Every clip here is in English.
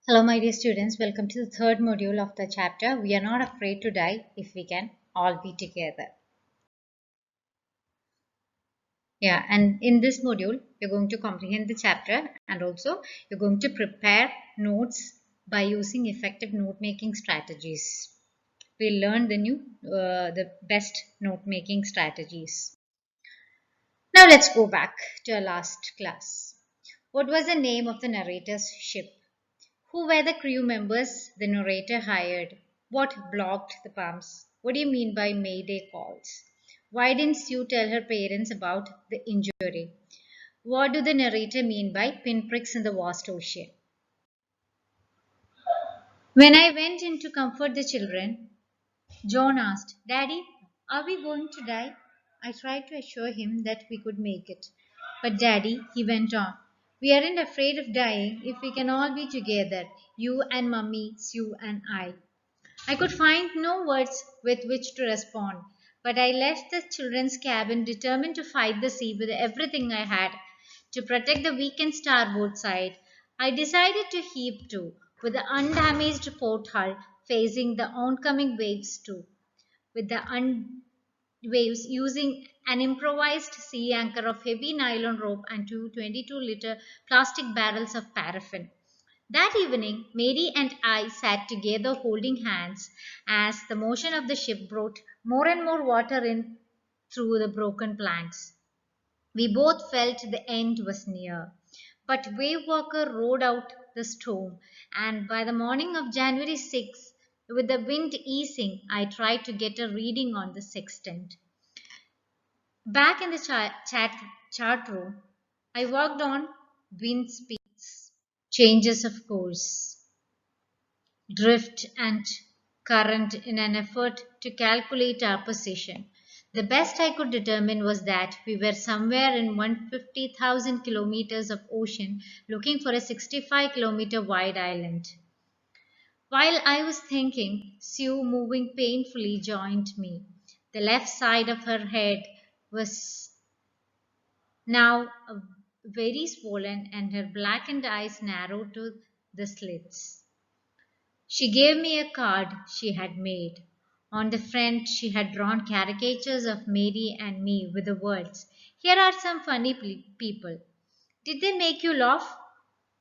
Hello, my dear students. Welcome to the third module of the chapter. We are not afraid to die if we can all be together. Yeah, and in this module, you're going to comprehend the chapter and also you're going to prepare notes by using effective note making strategies. We'll learn the best note making strategies. Now, let's go back to our last class. What was the name of the narrator's ship? Who were the crew members the narrator hired? What blocked the pumps? What do you mean by Mayday calls? Why didn't Sue tell her parents about the injury? What do the narrator mean by pinpricks in the vast ocean? When I went in to comfort the children, John asked, Daddy, are we going to die? I tried to assure him that we could make it. But Daddy, he went on, we aren't afraid of dying if we can all be together, you and Mummy, Sue and I. I could find no words with which to respond, but I left the children's cabin determined to fight the sea with everything I had. To protect the weakened starboard side, I decided to heave to, with the undamaged port hull facing the oncoming waves too, with the waves using an improvised sea anchor of heavy nylon rope and two 22-liter plastic barrels of paraffin. That evening, Mary and I sat together holding hands as the motion of the ship brought more and more water in through the broken planks. We both felt the end was near. But Wave Walker rode out the storm, and by the morning of January 6th, with the wind easing, I tried to get a reading on the sextant. Back in the chart room, I worked on wind speeds, changes of course, drift and current in an effort to calculate our position. The best I could determine was that we were somewhere in 150,000 kilometers of ocean looking for a 65-kilometer wide island. While I was thinking, Sue, moving painfully, joined me. The left side of her head was now very swollen and her blackened eyes narrowed to the slits. She gave me a card she had made. On the front, she had drawn caricatures of Mary and me with the words, Here are some funny people. Did they make you laugh?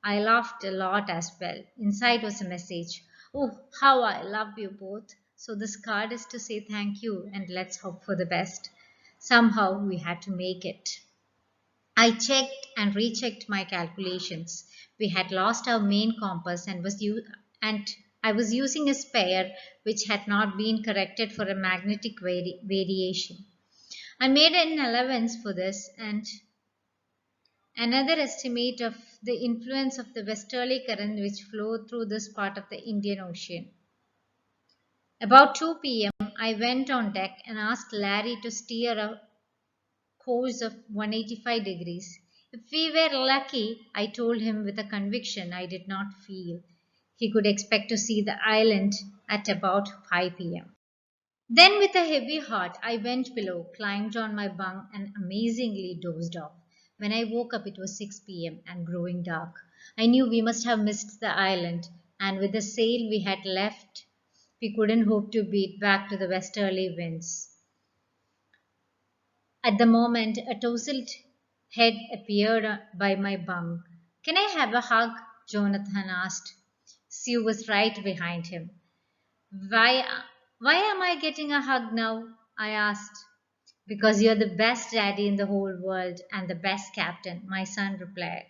I laughed a lot as well. Inside was a message. Oh, how I love you both. So this card is to say thank you and let's hope for the best. Somehow we had to make it. I checked and rechecked my calculations. We had lost our main compass and I was using a spare which had not been corrected for a magnetic variation. I made an allowance for this and another estimate of the influence of the westerly current which flowed through this part of the Indian Ocean. About 2 p.m., I went on deck and asked Larry to steer a course of 185 degrees. If we were lucky, I told him with a conviction I did not feel, he could expect to see the island at about 5 p.m. Then, with a heavy heart, I went below, climbed on my bunk, and amazingly dozed off. When I woke up, it was 6 p.m. and growing dark. I knew we must have missed the island, and with the sail we had left, we couldn't hope to beat back to the westerly winds. At the moment, a tousled head appeared by my bunk. Can I have a hug? Jonathan asked. Sue was right behind him. Why, why am I getting a hug now? I asked. Because you're the best daddy in the whole world and the best captain, my son replied.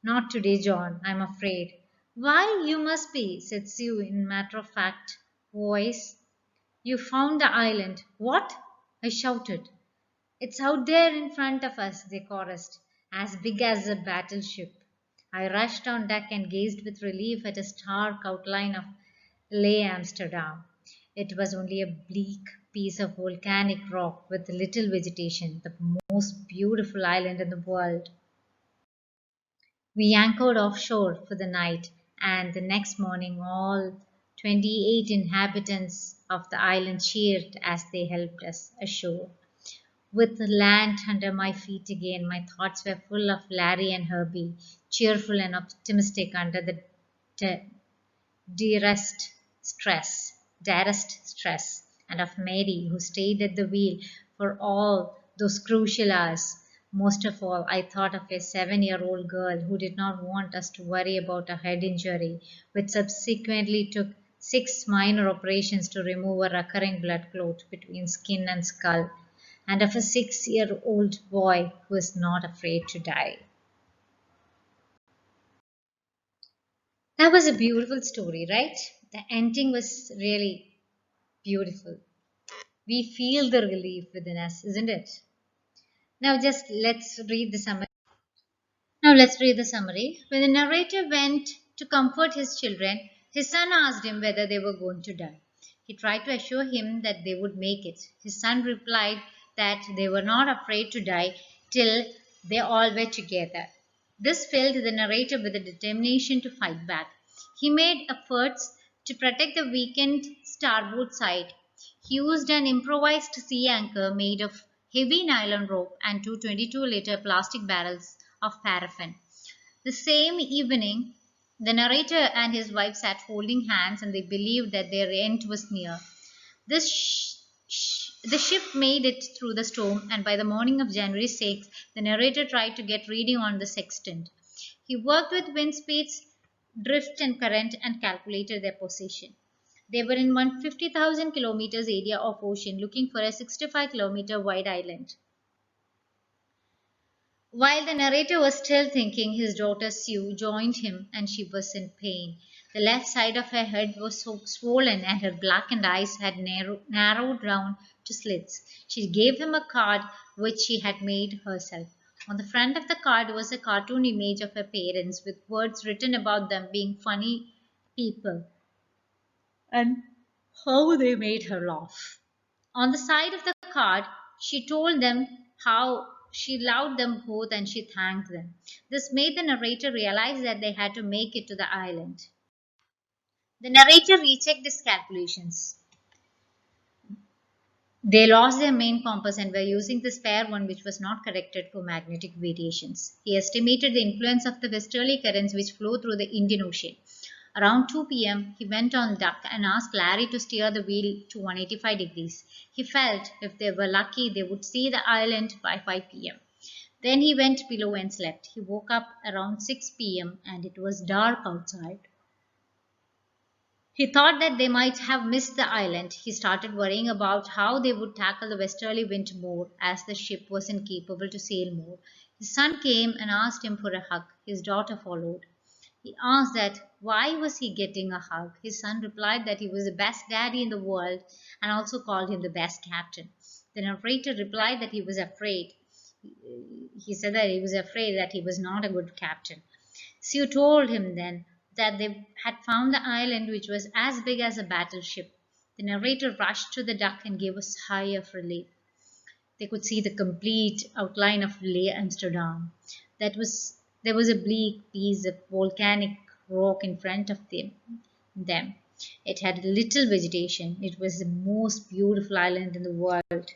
Not today, John, I'm afraid. Why, you must be, said Sue in matter of fact voice. You found the island. What? I shouted. It's out there in front of us, they chorused, as big as a battleship. I rushed on deck and gazed with relief at a stark outline of Ley Amsterdam. It was only a bleak piece of volcanic rock with little vegetation, the most beautiful island in the world. We anchored offshore for the night, and the next morning all 28 inhabitants of the island cheered as they helped us ashore. With the land under my feet again, my thoughts were full of Larry and Herbie, cheerful and optimistic under the de- dearest stress, and of Mary, who stayed at the wheel for all those crucial hours. Most of all, I thought of a 7-year-old girl who did not want us to worry about a head injury, which subsequently took 6 minor operations to remove a recurring blood clot between skin and skull, and of a 6-year-old boy who is not afraid to die. That was a beautiful story, right? The ending was really beautiful. We feel the relief within us, isn't it? Now just let's read the summary. Now let's read the summary. When the narrator went to comfort his children, his son asked him whether they were going to die. He tried to assure him that they would make it. His son replied that they were not afraid to die till they all were together. This filled the narrator with a determination to fight back. He made efforts to protect the weakened starboard side. He used an improvised sea anchor made of heavy nylon rope and two 22-liter plastic barrels of paraffin. The same evening, the narrator and his wife sat holding hands and they believed that their end was near. The ship made it through the storm, and by the morning of January 6th, the narrator tried to get reading on the sextant. He worked with wind speeds, drift, and current and calculated their position. They were in 150,000 kilometers area of ocean looking for a 65-kilometer wide island. While the narrator was still thinking, his daughter Sue joined him and she was in pain. The left side of her head was so swollen and her blackened eyes had narrowed down to slits. She gave him a card which she had made herself. On the front of the card was a cartoon image of her parents with words written about them being funny people and how they made her laugh. On the side of the card, she told them how she loved them both and she thanked them. This made the narrator realize that they had to make it to the island. The narrator rechecked his calculations. They lost their main compass and were using the spare one, which was not corrected for magnetic variations. He estimated the influence of the westerly currents which flow through the Indian Ocean. Around 2 p.m., he went on deck and asked Larry to steer the wheel to 185 degrees. He felt if they were lucky, they would see the island by 5 p.m. Then he went below and slept. He woke up around 6 p.m. and it was dark outside. He thought that they might have missed the island. He started worrying about how they would tackle the westerly wind more, as the ship was incapable to sail more. His son came and asked him for a hug. His daughter followed. He asked that why was he getting a hug. His son replied that he was the best daddy in the world and also called him the best captain. The narrator replied that he was afraid. He said that he was afraid that he was not a good captain. Sue told him then that they had found the island, which was as big as a battleship. The narrator rushed to the deck and gave a sigh of relief. They could see the complete outline of Lake Amsterdam. That was There was a bleak piece of volcanic rock in front of them. It had little vegetation. It was the most beautiful island in the world.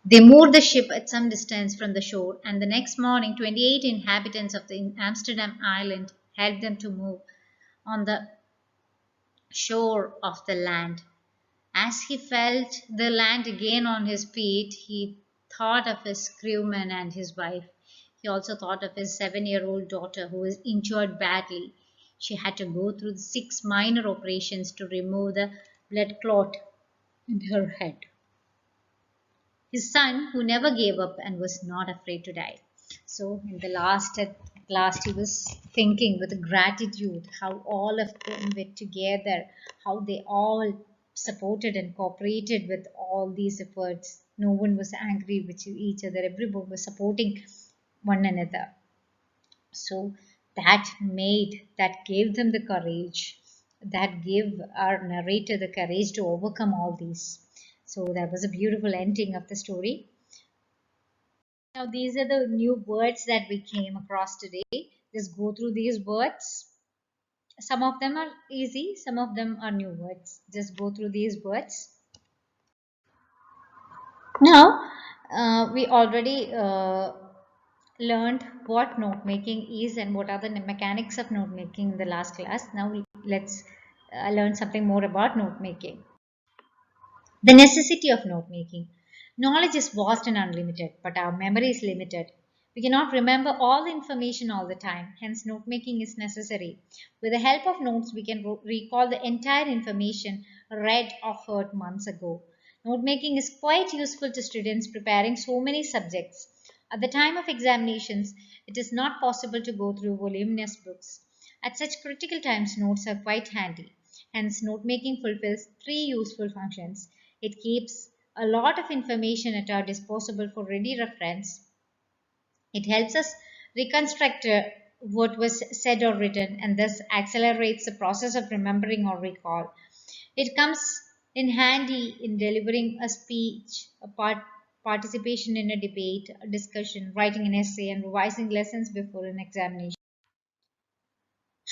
They moored the ship at some distance from the shore, and the next morning 28 inhabitants of the Amsterdam island helped them to move on the shore of the land. As he felt the land again on his feet, he thought of his crewman and his wife. He also thought of his 7-year-old daughter who was injured badly. She had to go through 6 minor operations to remove the blood clot in her head. His son, who never gave up and was not afraid to die. So, at last, he was thinking with gratitude how all of them were together, how they all supported and cooperated with all these efforts. No one was angry with each other, everyone was supporting one another. So, that gave them the courage, that gave our narrator the courage to overcome all these. So, that was a beautiful ending of the story. Now, these are the new words that we came across today. Just go through these words. Some of them are easy, some of them are new words. Just go through these words. Now, we already learned what note making is and what are the mechanics of note making in the last class. Now let's learn something more about note making. The necessity of note making. Knowledge is vast and unlimited, but our memory is limited. We cannot remember all the information all the time, hence, note making is necessary. With the help of notes, we can recall the entire information read or heard months ago. Note making is quite useful to students preparing so many subjects. At the time of examinations, it is not possible to go through voluminous books. At such critical times, notes are quite handy. Hence, note making fulfills three useful functions. It keeps a lot of information at our disposal for ready reference. It helps us reconstruct what was said or written and thus accelerates the process of remembering or recall. It comes in handy in delivering a speech, participation in a debate, a discussion, writing an essay, and revising lessons before an examination.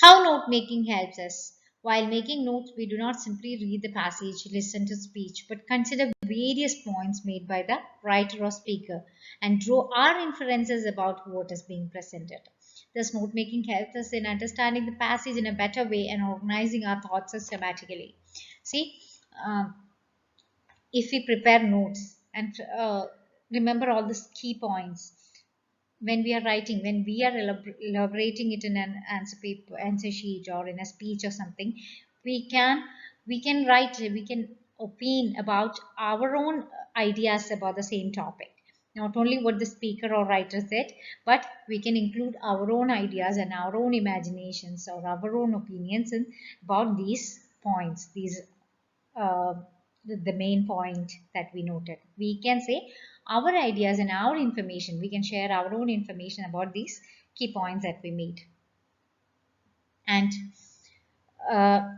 How note making helps us. While making notes, we do not simply read the passage, listen to speech, but consider various points made by the writer or speaker and draw our inferences about what is being presented. Thus, note making helps us in understanding the passage in a better way and organizing our thoughts systematically. See, um, if we prepare notes and remember all the key points, when we are writing, when we are elaborating it in an answer paper, answer sheet, or in a speech or something, we can write, we can opine about our own ideas about the same topic. Not only what the speaker or writer said, but we can include our own ideas and our own imaginations or our own opinions about these points, these uh, the main point that we noted. We can say our ideas and our information, we can share our own information about these key points that we made. And uh,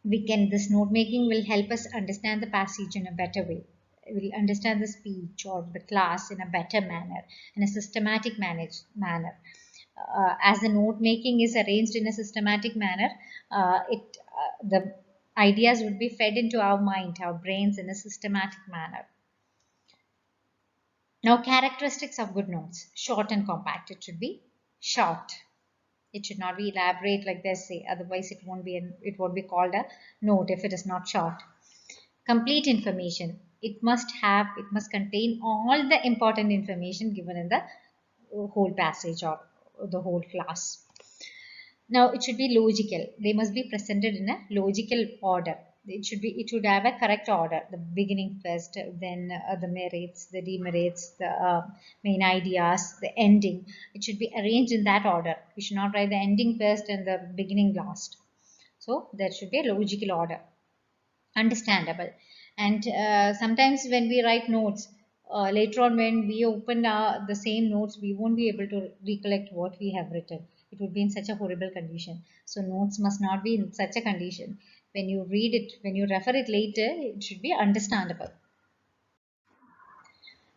this note making will help us understand the passage in a better way. We'll understand the speech or the class in a better manner, in a systematic manner. As the note making is arranged in a systematic manner, the ideas would be fed into our mind, our brains in a systematic manner. Now, characteristics of good notes: short and compact. It should be short. It should not be elaborate like they say. Otherwise, it won't be called a note if it is not short. Complete information. It must contain all the important information given in the whole passage or the whole class. Now it should be logical. They must be presented in a logical order. It should have a correct order. The beginning first, then the merits, the demerits, the main ideas, the ending. It should be arranged in that order. We should not write the ending first and the beginning last. So there should be a logical order, understandable. And sometimes when we write notes, later on when we open the same notes, we won't be able to recollect what we have written. It would be in such a horrible condition. So notes must not be in such a condition. When you read it, when you refer it later, it should be understandable.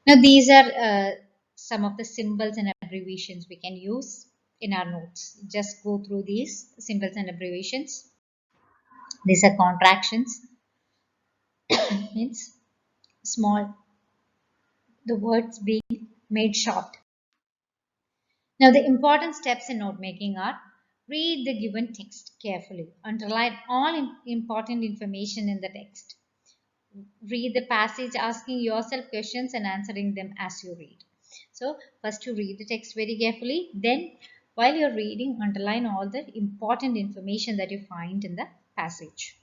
Now these are some of the symbols and abbreviations we can use in our notes. Just go through these symbols and abbreviations. These are contractions, means small, the words being made short. Now, the important steps in note making are: read the given text carefully, underline all important information in the text, read the passage asking yourself questions and answering them as you read. So, first you read the text very carefully, then while you're reading, underline all the important information that you find in the passage.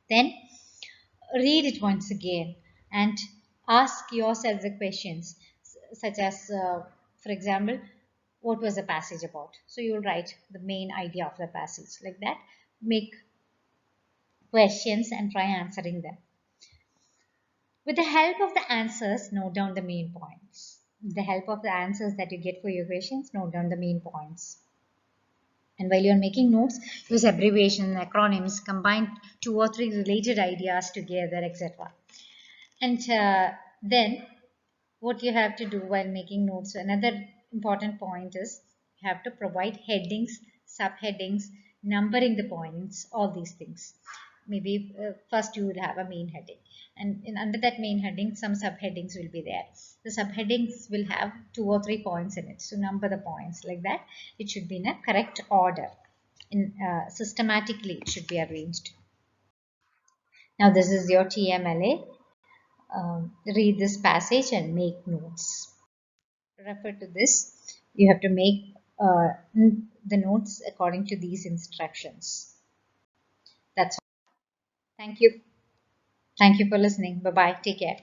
Then read it once again and ask yourself the questions, such as, for example, what was the passage about? So you'll write the main idea of the passage like that. Make questions and try answering them. With the help of the answers, note down the main points. With the help of the answers that you get for your questions, note down the main points. And while you're making notes, use abbreviations, acronyms, combine 2 or 3 related ideas together, etc. And then what you have to do while making notes, another important point is you have to provide headings, subheadings, numbering the points, all these things. Maybe first you would have a main heading. and under that main heading some subheadings will be there. The subheadings will have 2 or 3 points in it, so number the points like that. It should be in a correct order, in systematically it should be arranged. Now this is your TMLA. Read this passage and make notes. Refer to this. You have to make the notes according to these instructions. That's all. Thank you. Thank you for listening. Bye bye. Take care.